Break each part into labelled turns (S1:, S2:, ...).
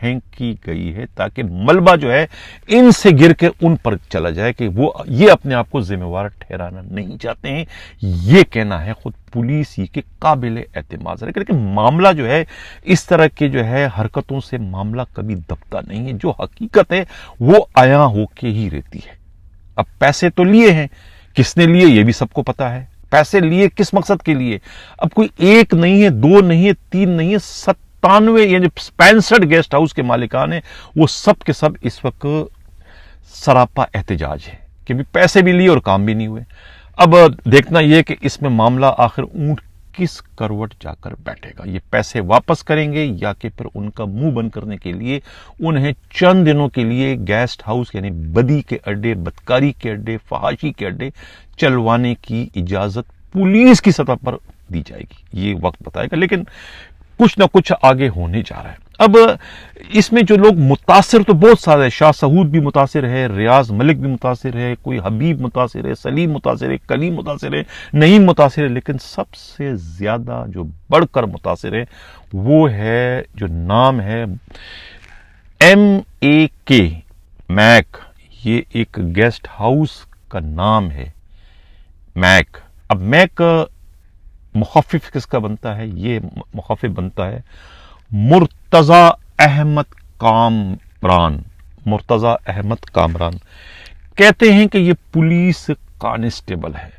S1: پھینکی گئی ہے تاکہ ملبہ جو ہے ان سے گر کے ان پر چلا جائے کہ وہ یہ اپنے آپ کو ذمہ وار ٹھہرانا نہیں چاہتے ہیں. یہ کہنا ہے خود پولیس ہی کے قابل اعتماد ہے. لیکن معاملہ جو ہے اس طرح کے جو ہے حرکتوں سے معاملہ کبھی دبتا نہیں ہے. جو حقیقت ہے وہ عیاں ہو کے ہی رہتی ہے. اب پیسے تو لیے ہیں, کس نے لیے یہ بھی سب کو پتا ہے. پیسے لیے کس مقصد کے لیے؟ اب کوئی ایک نہیں ہے, دو نہیں ہے, تین نہیں ہے, 97 یعنی 65 گیسٹ ہاؤس کے مالکان ہیں, وہ سب کے سب اس وقت سراپا احتجاج ہے کہ پیسے بھی لیے اور کام بھی نہیں ہوئے. اب دیکھنا یہ کہ اس میں معاملہ آخر اونٹ کس کروٹ جا کر بیٹھے گا. یہ پیسے واپس کریں گے یا کہ پھر ان کا منہ بند کرنے کے لیے انہیں چند دنوں کے لیے گیسٹ ہاؤس یعنی بدی کے اڈے, بدکاری کے اڈے, فحاشی کے اڈے چلوانے کی اجازت پولیس کی سطح پر دی جائے گی. یہ وقت بتائے گا, لیکن کچھ نہ کچھ آگے ہونے جا رہا ہے. اب اس میں جو لوگ متاثر تو بہت سارے ہیں. شاہ سعود بھی متاثر ہے, ریاض ملک بھی متاثر ہے, کوئی حبیب متاثر ہے, سلیم متاثر ہے, کلیم متاثر ہے, نعیم متاثر ہے, لیکن سب سے زیادہ جو بڑھ کر متاثر ہے وہ ہے جو نام ہے MAK, میک. یہ ایک گیسٹ ہاؤس کا نام ہے, میک. اب میک مخفف کس کا بنتا ہے؟ یہ مخفف بنتا ہے مرتضی احمد کامران. مرتضی احمد کامران کہتے ہیں کہ یہ پولیس کانسٹیبل ہے,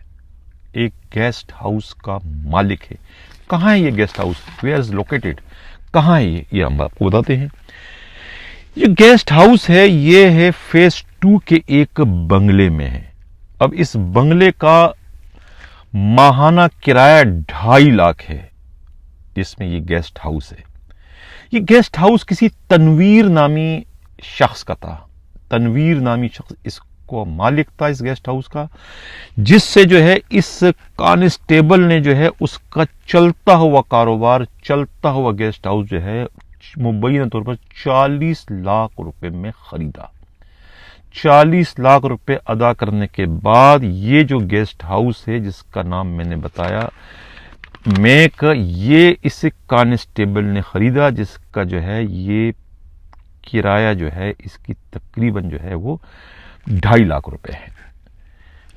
S1: ایک گیسٹ ہاؤس کا مالک ہے. کہاں ہے یہ guest house? Where is located? کہاں ہے یہ ہم آپ کو بتاتے ہیں. یہ گیسٹ ہاؤس ہے, یہ ہے فیز 2 کے ایک بنگلے میں ہے. اب اس بنگلے کا ماہانہ کرایہ 2.5 لاکھ ہے. جس میں یہ گیسٹ ہاؤس ہے. یہ گیسٹ ہاؤس کسی تنویر نامی شخص کا تھا. تنویر نامی شخص اس کو مالک تھا اس گیسٹ ہاؤس کا, جس سے جو ہے اس کانسٹیبل نے جو ہے اس کا چلتا ہوا کاروبار, چلتا ہوا گیسٹ ہاؤس جو ہے مبینہ طور پر 40 لاکھ روپے میں خریدا. 40 لاکھ روپے ادا کرنے کے بعد یہ جو گیسٹ ہاؤس ہے جس کا نام میں نے بتایا میک, یہ اس کانسٹیبل نے خریدا, جس کا جو ہے یہ کرایہ جو ہے اس کی تقریباً جو ہے وہ 2.5 لاکھ روپے ہے.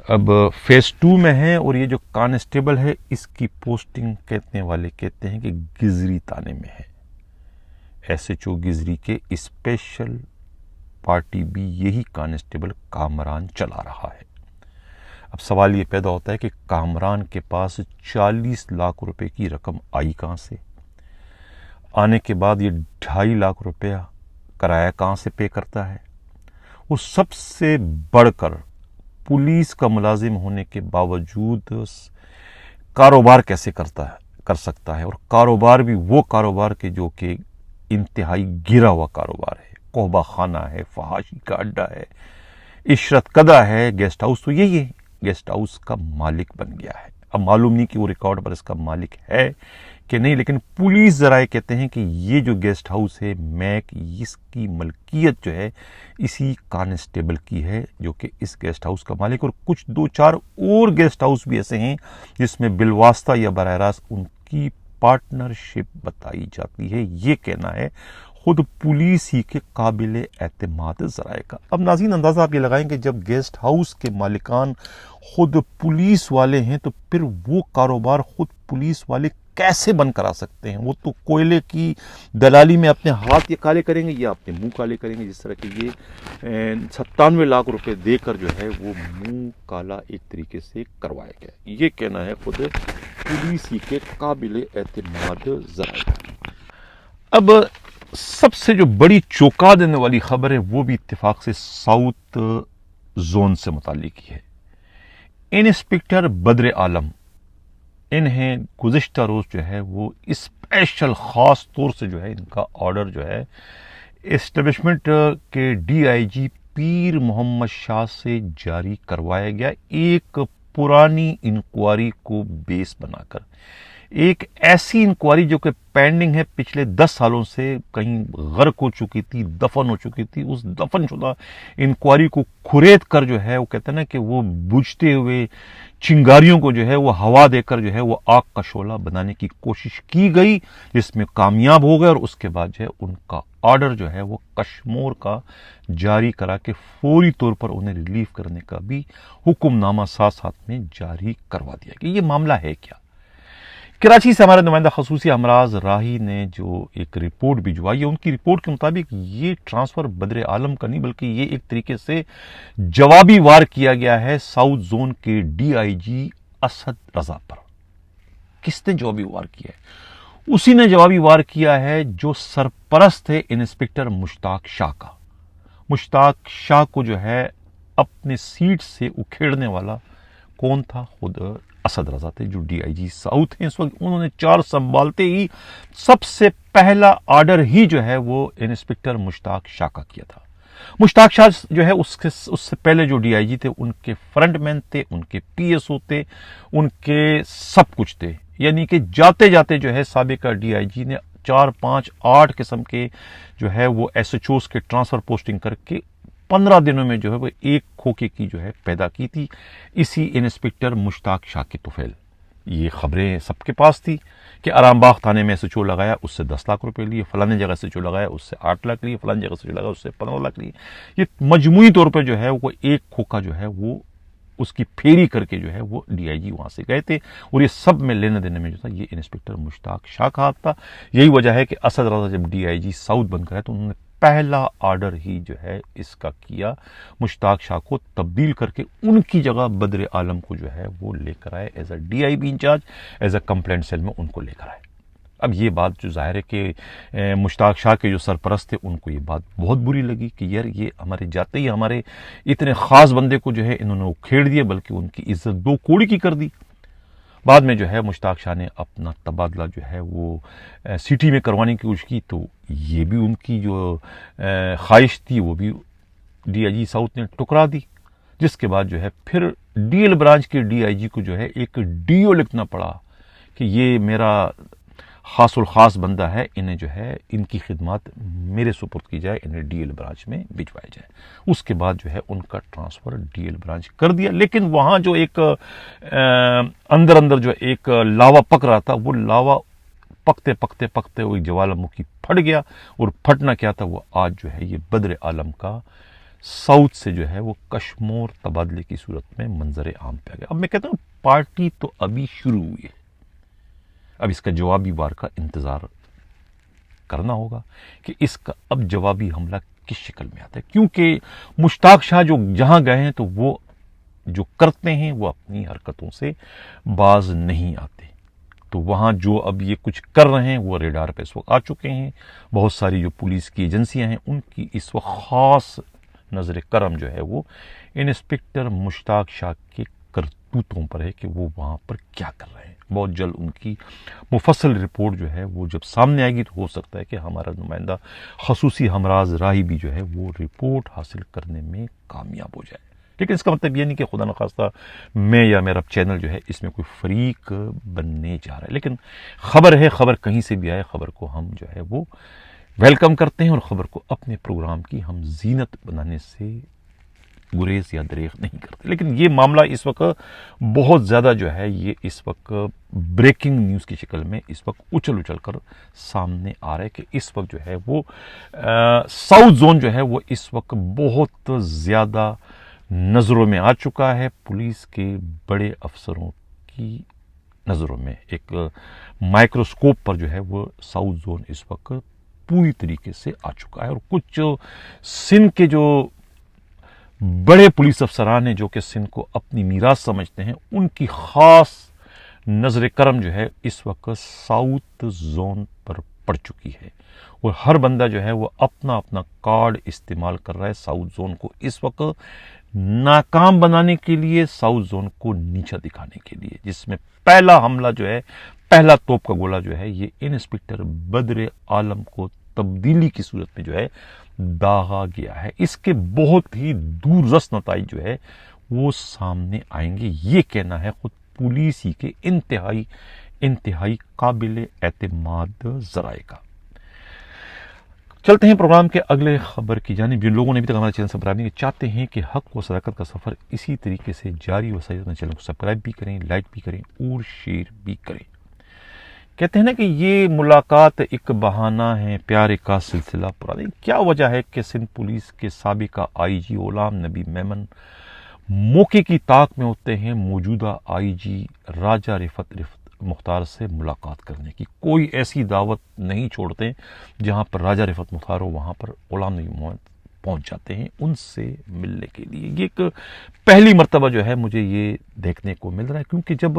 S1: اب فیز 2 میں ہے اور یہ جو کانسٹیبل ہے اس کی پوسٹنگ کہنے والے کہتے ہیں کہ گزری تانے میں ہے. SHO گزری کے اسپیشل پارٹی بھی یہی کانسٹیبل کامران چلا رہا ہے. اب سوال یہ پیدا ہوتا ہے کہ کامران کے پاس 40 لاکھ روپے کی رقم آئی کہاں سے؟ آنے کے بعد یہ 2.5 لاکھ روپیہ کرایہ کہاں سے پے کرتا ہے؟ وہ سب سے بڑھ کر پولیس کا ملازم ہونے کے باوجود کاروبار کیسے کر سکتا ہے؟ اور کاروبار بھی وہ کاروبار کے جو کہ انتہائی گرا ہوا کاروبار ہے, قحبہ خانہ ہے, فحاشی کا اڈا ہے, عشرت کدہ ہے. گیسٹ ہاؤس تو یہی ہے, گیسٹ ہاؤس کا مالک بن گیا ہے. اب معلوم نہیں کہ وہ ریکارڈ پر اس کا مالک ہے کہ نہیں, لیکن پولیس ذرائع کہتے ہیں کہ یہ جو گیسٹ ہاؤس ہے میک, اس کی ملکیت جو ہے اسی کانسٹیبل کی ہے جو کہ اس گیسٹ ہاؤس کا مالک. اور کچھ 2-4 اور گیسٹ ہاؤس بھی ایسے ہیں جس میں بالواسطہ یا براہ راست ان کی پارٹنرشپ بتائی جاتی ہے. یہ کہنا ہے خود پولیس ہی کے قابل اعتماد ذرائع کا. اب ناظرین اندازہ آپ یہ لگائیں کہ جب گیسٹ ہاؤس کے مالکان خود پولیس والے ہیں تو پھر وہ کاروبار خود پولیس والے کیسے بند کرا سکتے ہیں؟ وہ تو کوئلے کی دلالی میں اپنے ہاتھ یہ کالے کریں گے یا اپنے منہ کالے کریں گے, جس طرح کہ یہ 97 لاکھ روپے دے کر جو ہے وہ منہ کالا ایک طریقے سے کروایا گیا. یہ کہنا ہے خود پولیس ہی کے قابل اعتماد ذرائع. اب سب سے جو بڑی چونکا دینے والی خبر ہے وہ بھی اتفاق سے ساؤتھ زون سے متعلق ہے. انسپکٹر بدر عالم, انہیں گزشتہ روز جو ہے وہ اسپیشل خاص طور سے جو ہے ان کا آرڈر جو ہے اسٹیبلشمنٹ کے DIG پیر محمد شاہ سے جاری کروایا گیا, ایک پرانی انکوائری کو بیس بنا کر. ایک ایسی انکوائری جو کہ پینڈنگ ہے پچھلے 10 سالوں سے، کہیں غرق ہو چکی تھی، دفن ہو چکی تھی، اس دفن شدہ انکوائری کو کھرید کر جو ہے وہ کہتے ہیں نا کہ وہ بجھتے ہوئے چنگاریوں کو جو ہے وہ ہوا دے کر جو ہے وہ آگ کا شعلہ بنانے کی کوشش کی گئی، جس میں کامیاب ہو گئے، اور اس کے بعد جو ہے ان کا آرڈر جو ہے وہ کشمور کا جاری کرا کے فوری طور پر انہیں ریلیف کرنے کا بھی حکم نامہ ساتھ ساتھ میں جاری کروا دیا گیا۔ یہ معاملہ ہے کیا؟ کراچی سے ہمارے نمائندہ خصوصی امراض راہی نے جو ایک رپورٹ بھجوائی ہے، ان کی رپورٹ کے مطابق یہ ٹرانسفر بدر عالم کا نہیں بلکہ یہ ایک طریقے سے جوابی وار کیا گیا ہے ساؤتھ زون کے ڈی آئی جی اسد رضا پر۔ کس نے جوابی وار کیا ہے؟ اسی نے جوابی وار کیا ہے جو سرپرست ہے انسپکٹر مشتاق شاہ کا۔ مشتاق شاہ کو جو ہے اپنے سیٹ سے اکھیڑنے والا کون تھا؟ خود اسد رضا تھے، جو ڈی آئی جی ساؤتھ ہیں اس وقت۔ انہوں نے چارج سنبھالتے ہی سب سے پہلا آرڈر ہی جو ہے وہ انسپکٹر مشتاق شاہ کا کیا تھا۔ مشتاق شاہ جو ہے اس سے پہلے جو ڈی آئی جی تھے، ان کے فرنٹ مین تھے، ان کے پی ایس او تھے، ان کے سب کچھ تھے، یعنی کہ جاتے جاتے جو ہے سابقہ ڈی آئی جی نے 4 5 8 قسم کے جو ہے وہ ایس ایچ اوز کے ٹرانسفر پوسٹنگ کر کے 15 دنوں میں جو ہے وہ ایک کھوکے کی جو ہے پیدا کی تھی، اسی انسپکٹر مشتاق شاہ کی طفیل۔ یہ خبریں سب کے پاس تھی کہ آرام باغ تھانے میں ایس ایچ او لگایا، اس سے 10 لاکھ روپے لیے، فلانے جگہ سے جو لگایا اس سے 8 لاکھ لیے، فلانے جگہ سے جو لگایا اس سے 15 لاکھ لیے۔ یہ مجموعی طور پہ جو ہے وہ ایک کھوکا جو ہے وہ اس کی پھیری کر کے جو ہے وہ ڈی آئی جی وہاں سے گئے تھے، اور یہ سب میں لینے دینے میں جو تھا یہ انسپکٹر مشتاق شاہ کا ہاتھ تھا۔ یہی وجہ ہے کہ اسد رضا جب ڈی آئی جی ساؤتھ بن کر آئے تو انہوں نے پہلا آرڈر ہی جو ہے اس کا کیا، مشتاق شاہ کو تبدیل کر کے ان کی جگہ بدر عالم کو جو ہے وہ لے کر آئے as A D I B in charge, as a complaint cell میں ان کو لے کر آئے۔ اب یہ بات جو ظاہر ہے کہ مشتاق شاہ کے جو سرپرست تھے ان کو یہ بات بہت بری لگی کہ یار یہ ہمارے جاتے ہی ہمارے اتنے خاص بندے کو جو ہے انہوں نے کھیڑ دیا، بلکہ ان کی عزت 2 کوڑی کی کر دی۔ بعد میں جو ہے مشتاق شاہ نے اپنا تبادلہ جو ہے وہ سٹی میں کروانے کی کوشش کی، تو یہ بھی ان کی جو خواہش تھی وہ بھی ڈی آئی جی ساؤتھ نے ٹکرا دی، جس کے بعد جو ہے پھر ڈی ایل برانچ کے ڈی آئی جی کو جو ہے ایک ڈی او لکھنا پڑا کہ یہ میرا خاص الخاص بندہ ہے، انہیں جو ہے ان کی خدمات میرے سپرد کی جائے، انہیں ڈی ایل برانچ میں بھجوایا جائے۔ اس کے بعد جو ہے ان کا ٹرانسفر ڈی ایل برانچ کر دیا، لیکن وہاں جو ایک اندر جو ایک لاوا پک رہا تھا، وہ لاوا پکتے وہ جوالا مکھی پھٹ گیا، اور پھٹنا کیا تھا وہ آج جو ہے یہ بدر عالم کا ساؤتھ سے جو ہے وہ کشمور تبادلے کی صورت میں منظر عام پہ آ گیا۔ اب میں کہتا ہوں پارٹی تو ابھی شروع ہوئی ہے، اب اس کا جوابی وار کا انتظار کرنا ہوگا کہ اس کا اب جوابی حملہ کس شکل میں آتا ہے، کیونکہ مشتاق شاہ جو جہاں گئے ہیں تو وہ جو کرتے ہیں وہ اپنی حرکتوں سے باز نہیں آتے، تو وہاں جو اب یہ کچھ کر رہے ہیں وہ ریڈار پہ اس وقت آ چکے ہیں۔ بہت ساری جو پولیس کی ایجنسیاں ہیں ان کی اس وقت خاص نظر کرم جو ہے وہ انسپکٹر مشتاق شاہ کے کرتوتوں پر ہے کہ وہ وہاں پر کیا کر رہے ہیں۔ بہت جلد ان کی مفصل رپورٹ جو ہے وہ جب سامنے آئے گی تو ہو سکتا ہے کہ ہمارا نمائندہ خصوصی ہمراز راہی بھی جو ہے وہ رپورٹ حاصل کرنے میں کامیاب ہو جائے۔ لیکن اس کا مطلب یہ نہیں کہ خدا نخواستہ میں یا میرا چینل جو ہے اس میں کوئی فریق بننے جا رہا ہے، لیکن خبر ہے، خبر کہیں سے بھی آئے، خبر کو ہم جو ہے وہ ویلکم کرتے ہیں، اور خبر کو اپنے پروگرام کی ہم زینت بنانے سے گریز یا دریغ نہیں کرتے۔ لیکن یہ معاملہ اس وقت بہت زیادہ جو ہے یہ اس وقت بریکنگ نیوز کی شکل میں اس وقت اچھل کر سامنے آ رہا ہے کہ اس وقت جو ہے وہ ساؤتھ زون جو ہے وہ اس وقت بہت زیادہ نظروں میں آ چکا ہے، پولیس کے بڑے افسروں کی نظروں میں ایک مائکروسکوپ پر جو ہے وہ ساؤتھ زون اس وقت پوری طریقے سے آ چکا ہے، اور کچھ سندھ کے جو بڑے پولیس افسران ہیں جو کہ سندھ کو اپنی میراث سمجھتے ہیں، ان کی خاص نظر کرم جو ہے اس وقت ساؤتھ زون پر پڑ چکی ہے، اور ہر بندہ جو ہے وہ اپنا اپنا کارڈ استعمال کر رہا ہے ساؤتھ زون کو اس وقت ناکام بنانے کے لیے، ساؤتھ زون کو نیچا دکھانے کے لیے، جس میں پہلا حملہ جو ہے، پہلا توپ کا گولہ جو ہے یہ انسپکٹر بدر عالم کو تبدیلی کی صورت میں جو ہے داغا گیا ہے۔ اس کے بہت ہی دور رس نتائج جو ہے وہ سامنے آئیں گے، یہ کہنا ہے خود پولیس ہی کے انتہائی انتہائی قابل اعتماد ذرائع کا۔ چلتے ہیں پروگرام کے اگلے خبر کی جانب۔ جن لوگوں نے ابھی تک ہمارے چینل سبسکرائب نہیں کیا، چاہتے ہیں کہ حق و صداقت کا سفر اسی طریقے سے جاری و ساری اپنے چینل کو سبسکرائب بھی کریں، لائک بھی کریں اور شیئر بھی کریں۔ کہتے ہیں نا کہ یہ ملاقات ایک بہانہ ہے، پیارے کا سلسلہ پرانا۔ کیا وجہ ہے کہ سندھ پولیس کے سابقہ آئی جی غلام نبی میمن موقع کی طاق میں ہوتے ہیں موجودہ آئی جی راجہ رفعت مختار سے ملاقات کرنے کی؟ کوئی ایسی دعوت نہیں چھوڑتے جہاں پر راجہ رفعت مختار ہو، وہاں پر غلام نبی محمد پہنچ جاتے ہیں ان سے ملنے کے لیے۔ یہ ایک پہلی مرتبہ جو ہے مجھے یہ دیکھنے کو مل رہا ہے، کیونکہ جب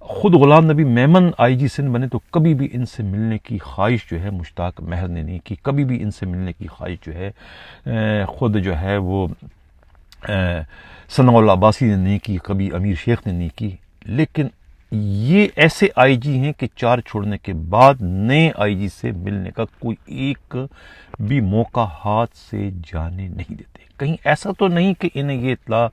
S1: خود غلام نبی میمن آئی جی سندھ بنے تو کبھی بھی ان سے ملنے کی خواہش جو ہے مشتاق مہر نے نہیں کی، کبھی بھی ان سے ملنے کی خواہش جو ہے خود جو ہے وہ ثناء اللہ عباسی نے نہیں کی، کبھی امیر شیخ نے نہیں کی۔ لیکن یہ ایسے آئی جی ہیں کہ چار چھوڑنے کے بعد نئے آئی جی سے ملنے کا کوئی ایک بھی موقع ہاتھ سے جانے نہیں دیتے۔ کہیں ایسا تو نہیں کہ انہیں یہ اطلاع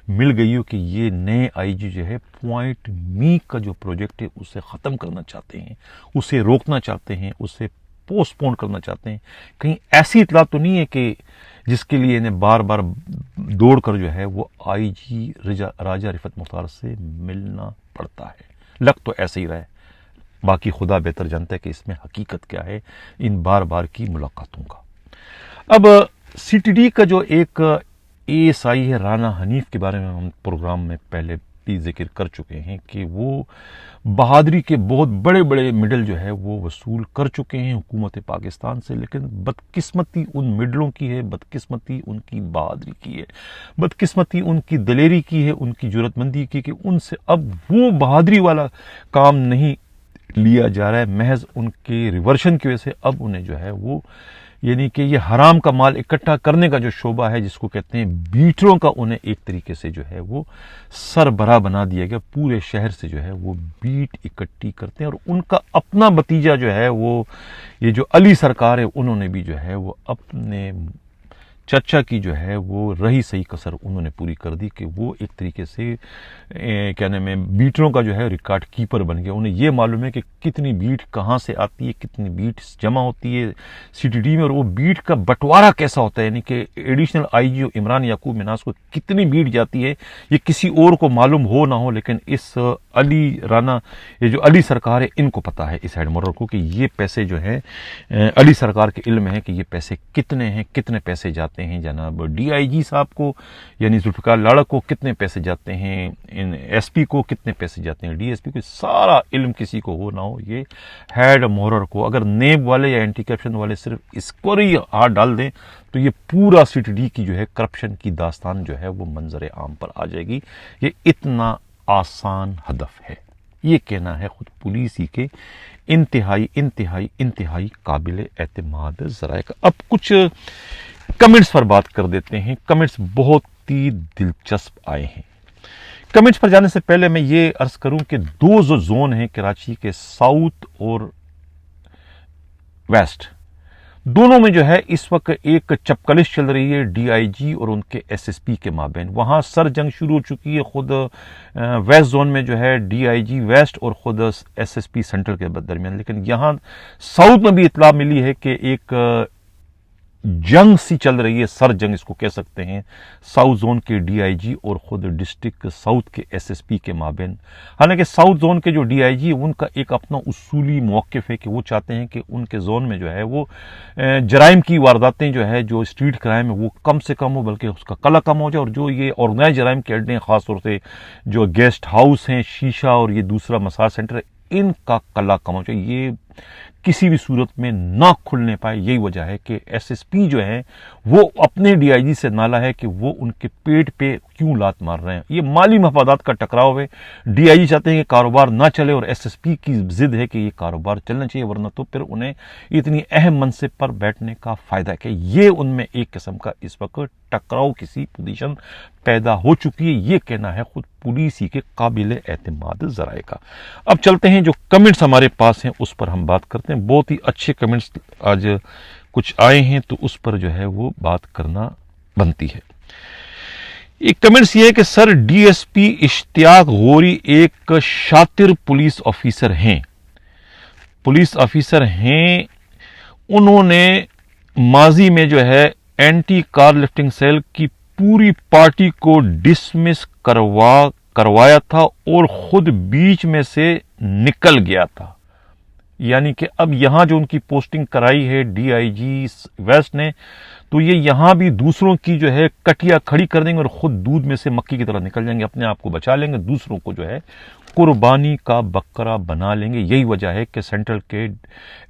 S1: مل گئی ہو کہ یہ نئے آئی جی جو ہے پوائنٹ می کا جو پروجیکٹ ہے اسے ختم کرنا چاہتے ہیں، اسے روکنا چاہتے ہیں، اسے پوسٹ پون کرنا چاہتے ہیں؟ کہیں ایسی اطلاع تو نہیں ہے کہ جس کے لیے انہیں بار بار دوڑ کر جو ہے وہ آئی جی راجہ رفعت مختار سے ملنا پڑتا ہے؟ لگ تو ایسے ہی رہا ہے، باقی خدا بہتر جانتا ہے کہ اس میں حقیقت کیا ہے ان بار بار کی ملاقاتوں کا۔ اب سی ٹی ڈی کا جو ایک اے ایس آئی ہے رانا حنیف کے بارے میں ہم پروگرام میں پہلے بھی ذکر کر چکے ہیں کہ وہ بہادری کے بہت بڑے بڑے میڈل جو ہے وہ وصول کر چکے ہیں حکومت پاکستان سے، لیکن بدقسمتی ان میڈلوں کی ہے، بدقسمتی ان کی بہادری کی ہے، بدقسمتی ان کی دلیری کی ہے، ان کی جرأت مندی کی کہ ان سے اب وہ بہادری والا کام نہیں لیا جا رہا ہے، محض ان کے ریورشن کی وجہ سے اب انہیں جو ہے وہ یعنی کہ یہ حرام کا مال اکٹھا کرنے کا جو شعبہ ہے جس کو کہتے ہیں بیٹروں کا، انہیں ایک طریقے سے جو ہے وہ سربراہ بنا دیا گیا۔ پورے شہر سے جو ہے وہ بیٹ اکٹھی کرتے ہیں، اور ان کا اپنا بتیجا جو ہے وہ یہ جو علی سرکار ہے انہوں نے بھی جو ہے وہ اپنے چچا کی جو ہے وہ رہی صحیح کسر انہوں نے پوری کر دی کہ وہ ایک طریقے سے کیا نام ہے بیٹروں کا جو ہے ریکارڈ کیپر بن گیا۔ انہیں یہ معلوم ہے کہ کتنی بیٹ کہاں سے آتی ہے، کتنی بیٹ جمع ہوتی ہے سی ٹی ڈی میں، اور وہ بیٹ کا بٹوارا کیسا ہوتا ہے، یعنی کہ ایڈیشنل آئی جی عمران یعقوب مناس کو کتنی بیٹ جاتی ہے یہ کسی اور کو معلوم ہو نہ ہو، لیکن اس علی رانا یہ جو علی سرکار ہے ان کو پتا ہے، اس ہیڈ مرر کو، کہ یہ پیسے جو ہے علی سرکار کے علم ہے کہ یہ پیسے کتنے ہیں، کتنے پیسے جاتے ہیں جناب ڈی آئی جی صاحب کو یعنی ذوالفقار لاڑہ کو کتنے پیسے جاتے ہیں، ایس پی کو کتنے پیسے جاتے ہیں، ڈی ایس پی کو، سارا علم کسی کو ہو نہ ہو یہ ہیڈ محرر کو، اگر نیب والے یا اینٹی کرپشن والے صرف اس کو ہی ہاتھ ڈال دیں تو یہ پورا سی ٹی ڈی کی جو ہے کرپشن کی داستان جو ہے وہ منظر عام پر آ جائے گی۔ یہ اتنا آسان ہدف ہے، یہ کہنا ہے خود پولیس ہی کے انتہائی انتہائی انتہائی قابل اعتماد ذرائع کا۔ اب کچھ کمنٹس پر بات کر دیتے ہیں۔ کمنٹس بہت ہی دلچسپ آئے ہیں۔ کمنٹس پر جانے سے پہلے میں یہ عرض کروں کہ دو جو زون ہیں کراچی کے، ساؤتھ اور ویسٹ، دونوں میں جو ہے اس وقت ایک چپکلش چل رہی ہے ڈی آئی جی اور ان کے ایس ایس پی کے مابین۔ وہاں سر جنگ شروع ہو چکی ہے، خود ویسٹ زون میں جو ہے ڈی آئی جی ویسٹ اور خود ایس ایس پی سینٹرل کے درمیان، لیکن یہاں ساؤتھ میں بھی اطلاع ملی ہے کہ ایک جنگ سی چل رہی ہے، سر جنگ اس کو کہہ سکتے ہیں، ساؤتھ زون کے ڈی آئی جی اور خود ڈسٹرکٹ ساؤتھ کے ایس ایس پی کے مابین۔ حالانکہ ساؤتھ زون کے جو ڈی آئی جی ان کا ایک اپنا اصولی موقف ہے کہ وہ چاہتے ہیں کہ ان کے زون میں جو ہے وہ جرائم کی وارداتیں جو ہے جو اسٹریٹ کرائم ہے وہ کم سے کم ہو، بلکہ اس کا کلا کم ہو جائے، اور جو یہ آرگنائز جرائم کے اڈے ہیں، خاص طور سے جو گیسٹ ہاؤس ہیں، شیشہ اور یہ دوسرا مساج سینٹر ہے، ان کا کلا کم ہو جائے، یہ کسی بھی صورت میں نہ کھلنے پائے۔ یہی وجہ ہے کہ ایس ایس پی جو ہیں وہ اپنے ڈی آئی جی سے نالا ہے کہ وہ ان کے پیٹ پہ کیوں لات مار رہے ہیں۔ یہ مالی مفادات کا ٹکراؤ ہے، ڈی آئی جی چاہتے ہیں کہ کاروبار نہ چلے اور ایس ایس پی کی ضد ہے کہ یہ کاروبار چلنا چاہیے، ورنہ تو پھر انہیں اتنی اہم منصب پر بیٹھنے کا فائدہ ہے کہ یہ ان میں ایک قسم کا اس وقت ٹکراؤ کسی پوزیشن پیدا ہو چکی ہے۔ یہ کہنا ہے خود پولیس ہی کے قابل اعتماد ذرائع کا۔ اب چلتے ہیں جو کمنٹس ہمارے پاس ہیں اس پر ہم بات کرتے ہیں۔ بہت ہی اچھے کمنٹس آج کچھ آئے ہیں تو اس پر جو ہے وہ بات کرنا بنتی ہے۔ ایک کمنٹس یہ ہے کہ سر ڈی ایس پی اشتیاق غوری ایک شاطر پولیس آفیسر ہیں، انہوں نے ماضی میں جو ہے اینٹی کار لفٹنگ سیل کی پوری پارٹی کو ڈسمس کروایا تھا اور خود بیچ میں سے نکل گیا تھا. یعنی کہ اب یہاں جو ان کی پوسٹنگ کرائی ہے ڈی آئی جی ویسٹ نے، تو یہ یہاں بھی دوسروں کی جو ہے کٹیا کھڑی کر دیں گے اور خود دودھ میں سے مکھی کی طرح نکل جائیں گے، اپنے آپ کو بچا لیں گے، دوسروں کو جو ہے قربانی کا بکرا بنا لیں گے. یہی وجہ ہے کہ سینٹرل کے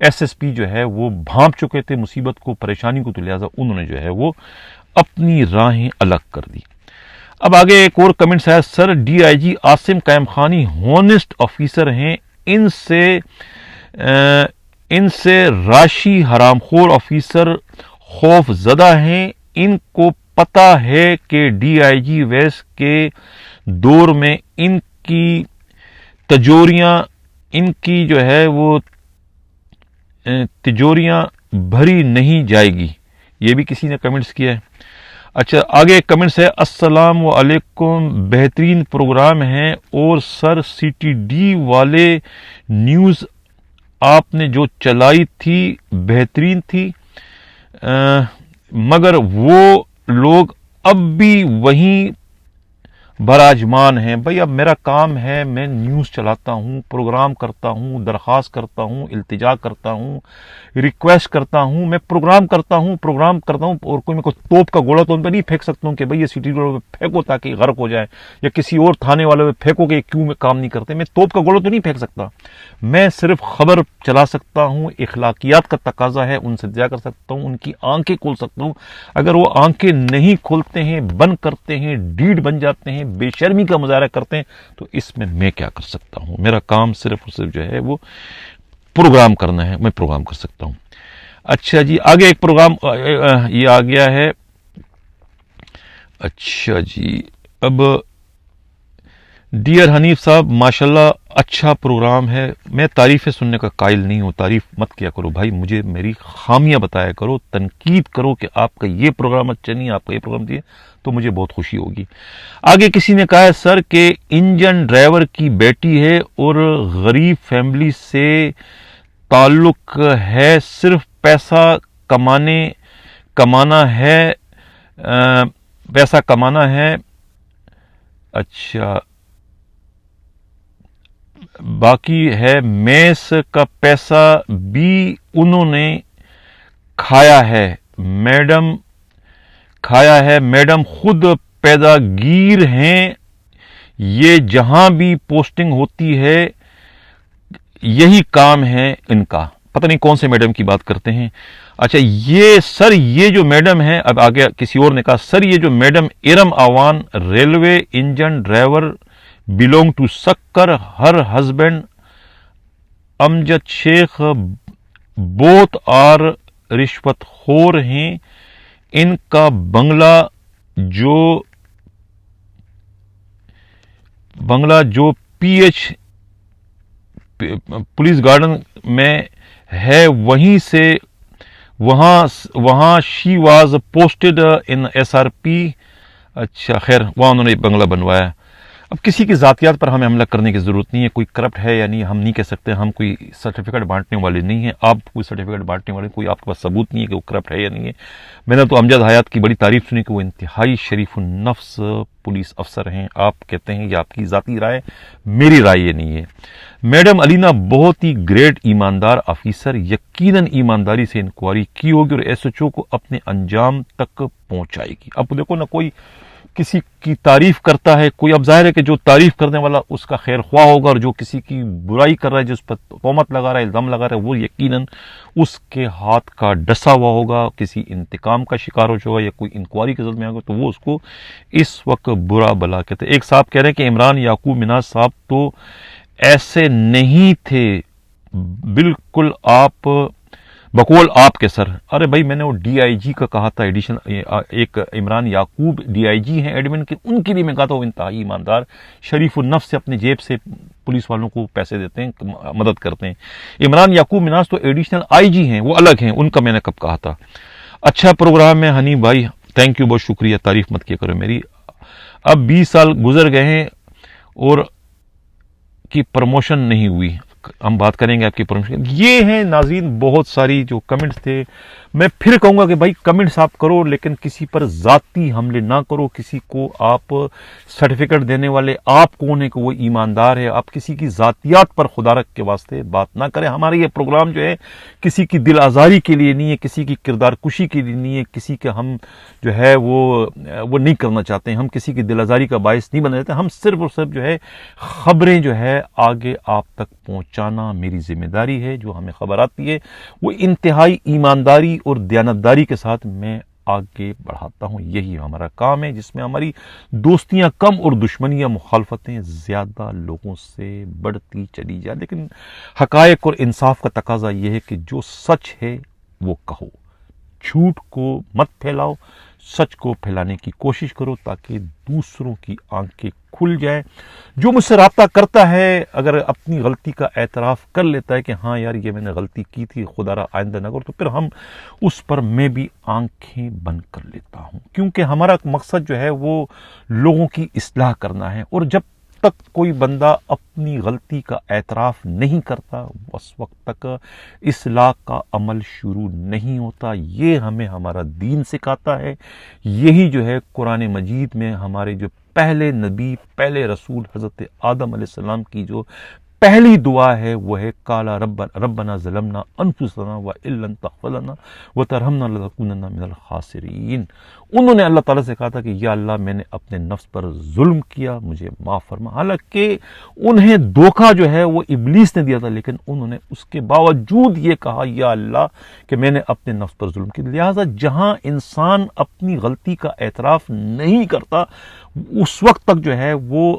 S1: ایس ایس پی جو ہے وہ بھانپ چکے تھے مصیبت کو، پریشانی کو، تو لہٰذا انہوں نے جو ہے وہ اپنی راہیں الگ کر دی. اب آگے ایک اور کمنٹس ہے، سر ڈی آئی جی عاصم قائم خانی ہونسٹ آفیسر ہیں، ان سے راشی حرام خور آفیسر خوف زدہ ہیں. ان کو پتا ہے کہ ڈی آئی جی ویس کے دور میں ان کی جو ہے وہ تجوریاں بھری نہیں جائے گی. یہ بھی کسی نے کمنٹس کیا ہے. اچھا آگے ایک کمنٹس ہے، السلام علیکم، بہترین پروگرام ہے، اور سر سی ٹی ڈی والے نیوز آپ نے جو چلائی تھی بہترین تھی، مگر وہ لوگ اب بھی وہیں براجمان ہیں. بھائی اب میرا کام ہے، میں نیوز چلاتا ہوں، پروگرام کرتا ہوں، درخواست کرتا ہوں، التجا کرتا ہوں، ریکویسٹ کرتا ہوں، میں پروگرام کرتا ہوں، اور کوئی میں کو توپ کا گولا تو ان پہ نہیں پھینک سکتا ہوں کہ بھائی یہ سٹی والوں پہ پھینکو تاکہ غرق ہو جائے، یا کسی اور تھانے والوں پہ پھینکو کہ کیوں میں کام نہیں کرتے. میں توپ کا گولا تو نہیں پھینک سکتا، میں صرف خبر چلا سکتا ہوں. اخلاقیات کا تقاضا ہے، ان سے التجا کر سکتا ہوں، ان کی آنکھیں کھول سکتا ہوں. اگر وہ آنکھیں نہیں کھولتے ہیں، بند کرتے ہیں، ڈیڑھ بن جاتے ہیں، بے شرمی کا مظاہرہ کرتے ہیں، تو اس میں کیا کر سکتا ہوں؟ میرا کام صرف اور صرف جو ہے وہ پروگرام کرنا ہے، میں پروگرام کر سکتا ہوں. اچھا جی آگے ایک پروگرام یہ آ گیا ہے. اچھا جی اب ڈیئر حنیف صاحب، ماشاءاللہ اچھا پروگرام ہے. میں تعریفیں سننے کا قائل نہیں ہوں، تعریف مت کیا کرو بھائی، مجھے میری خامیاں بتایا کرو، تنقید کرو کہ آپ کا یہ پروگرام اچھا نہیں، آپ کا یہ پروگرام دیا، تو مجھے بہت خوشی ہوگی. آگے کسی نے کہا ہے سر کہ انجن ڈرائیور کی بیٹی ہے اور غریب فیملی سے تعلق ہے، صرف پیسہ کمانا ہے. اچھا باقی ہے میس کا پیسہ بھی انہوں نے کھایا ہے میڈم خود پیدا گیر ہیں، یہ جہاں بھی پوسٹنگ ہوتی ہے یہی کام ہے ان کا. پتہ نہیں کون سے میڈم کی بات کرتے ہیں. اچھا یہ جو میڈم ہے، اب آگے کسی اور نے کہا سر یہ جو madam Iram Awan railway engine driver belong to Sukkur, her husband Amjad Sheikh both are رشوت خور ہیں. ان کا بنگلہ جو پی ایچ پولیس گارڈن میں ہے وہاں she was posted in S R P. اچھا خیر وہاں انہوں نے بنگلہ بنوایا. اب کسی کی ذاتیات پر ہمیں حملہ کرنے کی ضرورت نہیں ہے، کوئی کرپٹ ہے یا نہیں ہم نہیں کہہ سکتے، ہم کوئی سرٹیفکیٹ بانٹنے والے نہیں ہیں، آپ کوئی سرٹیفکیٹ بانٹنے والے، کوئی آپ کے پاس ثبوت نہیں ہے کہ وہ کرپٹ ہے یا نہیں ہے. میں نے تو امجد حیات کی بڑی تعریف سنی کہ وہ انتہائی شریف النفس پولیس افسر ہیں. آپ کہتے ہیں یہ آپ کی ذاتی رائے، میری رائے یہ نہیں ہے. میڈم علینا بہت ہی گریٹ ایماندار آفیسر، یقیناً ایمانداری سے انکوائری کی ہوگی اور ایس ایچ او کو اپنے انجام تک پہنچائے گی. اب دیکھو نا، کوئی کسی کی تعریف کرتا ہے، کوئی اب ظاہر ہے کہ جو تعریف کرنے والا اس کا خیر خواہ ہوگا، اور جو کسی کی برائی کر رہا ہے، جس پر تہمت لگا رہا ہے، الزام لگا رہا ہے، وہ یقیناً اس کے ہاتھ کا ڈسا ہوا ہوگا، کسی انتقام کا شکار ہو چکا یا کوئی انکوائری کے ذریعے میں ہوگا، تو وہ اس کو اس وقت برا بلا کہتے ہیں. ایک صاحب کہہ رہے ہیں کہ عمران یعقوب مناز صاحب تو ایسے نہیں تھے، بالکل آپ بقول آپ کے سر. ارے بھائی میں نے وہ ڈی آئی جی کا کہا تھا، ایڈیشنل ایک عمران یعقوب ڈی آئی جی ہیں ایڈمن کے، ان کے لیے میں کہا تھا وہ انتہائی ایماندار، شریف النفس سے اپنے جیب سے پولیس والوں کو پیسے دیتے ہیں، مدد کرتے ہیں. عمران یعقوب مناز تو ایڈیشنل آئی جی ہیں، وہ الگ ہیں، ان کا میں نے کب کہا تھا. اچھا پروگرام ہے حنیف بھائی، تھینک یو، بہت شکریہ، تعریف مت کیا کرو میری. اب 20 سال گزر گئے ہیں اور کی پروموشن نہیں ہوئی. ہم بات کریں گے آپ کی پروموشن. یہ ہیں ناظرین بہت ساری جو کمنٹس تھے. میں پھر کہوں گا کہ بھائی کمنٹس آپ کرو لیکن کسی پر ذاتی حملے نہ کرو. کسی کو آپ سرٹیفکیٹ دینے والے آپ کون ہیں کہ وہ ایماندار ہے؟ آپ کسی کی ذاتیات پر خدا رکھ کے واسطے بات نہ کریں. ہمارا یہ پروگرام جو ہے کسی کی دل آزاری کے لیے نہیں ہے, کسی کی کردار کشی کے لیے نہیں ہے, کسی کے ہم جو ہے وہ نہیں کرنا چاہتے ہیں. ہم کسی کی دل آزاری کا باعث نہیں بننا چاہتے. ہم صرف اور صرف جو ہے خبریں جو ہے آگے آپ تک پہنچانا میری ذمہ داری ہے. جو ہمیں خبر آتی ہے وہ انتہائی ایمانداری اور دیانتداری کے ساتھ میں آگے بڑھاتا ہوں. یہی ہمارا کام ہے جس میں ہماری دوستیاں کم اور دشمنیاں مخالفتیں زیادہ لوگوں سے بڑھتی چلی جائے. لیکن حقائق اور انصاف کا تقاضا یہ ہے کہ جو سچ ہے وہ کہو, جھوٹ کو مت پھیلاؤ, سچ کو پھیلانے کی کوشش کرو تاکہ دوسروں کی آنکھیں کھل جائیں. جو مجھ سے رابطہ کرتا ہے اگر اپنی غلطی کا اعتراف کر لیتا ہے کہ ہاں یار یہ میں نے غلطی کی تھی, خدا را آئندہ نہ کرو, تو پھر ہم اس پر میں بھی آنکھیں بند کر لیتا ہوں. کیونکہ ہمارا مقصد جو ہے وہ لوگوں کی اصلاح کرنا ہے. اور جب تک کوئی بندہ اپنی غلطی کا اعتراف نہیں کرتا اس وقت تک اصلاح کا عمل شروع نہیں ہوتا. یہ ہمیں ہمارا دین سکھاتا ہے. یہی جو ہے قرآن مجید میں ہمارے جو پہلے نبی پہلے رسول حضرت آدم علیہ السلام کی جو پہلی دعا ہے وہ ہے قالا ربنا ظلمنا انفسنا وان لم تغفر لنا وترحمنا لنکونن من الخاسرین. انہوں نے اللہ تعالیٰ سے کہا تھا کہ یا اللہ میں نے اپنے نفس پر ظلم کیا, مجھے معاف فرما. حالانکہ انہیں دھوکہ جو ہے وہ ابلیس نے دیا تھا, لیکن انہوں نے اس کے باوجود یہ کہا یا اللہ کہ میں نے اپنے نفس پر ظلم کیا. لہٰذا جہاں انسان اپنی غلطی کا اعتراف نہیں کرتا اس وقت تک جو ہے وہ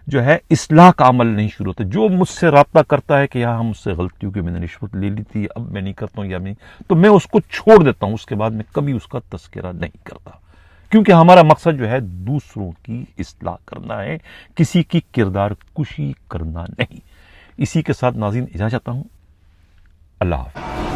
S1: جو ہے اصلاح کا عمل نہیں شروع ہوتا. جو مجھ سے رابطہ کرتا ہے کہ یہاں مجھ سے غلطی ہو گئی, میں نے رشوت لے لی تھی, اب میں نہیں کرتا ہوں یا نہیں, تو میں اس کو چھوڑ دیتا ہوں. اس کے بعد میں کبھی اس کا تذکرہ نہیں کرتا, کیونکہ ہمارا مقصد جو ہے دوسروں کی اصلاح کرنا ہے, کسی کی کردار کشی کرنا نہیں. اسی کے ساتھ ناظرین اجازت چاہتا ہوں. اللہ حافظ.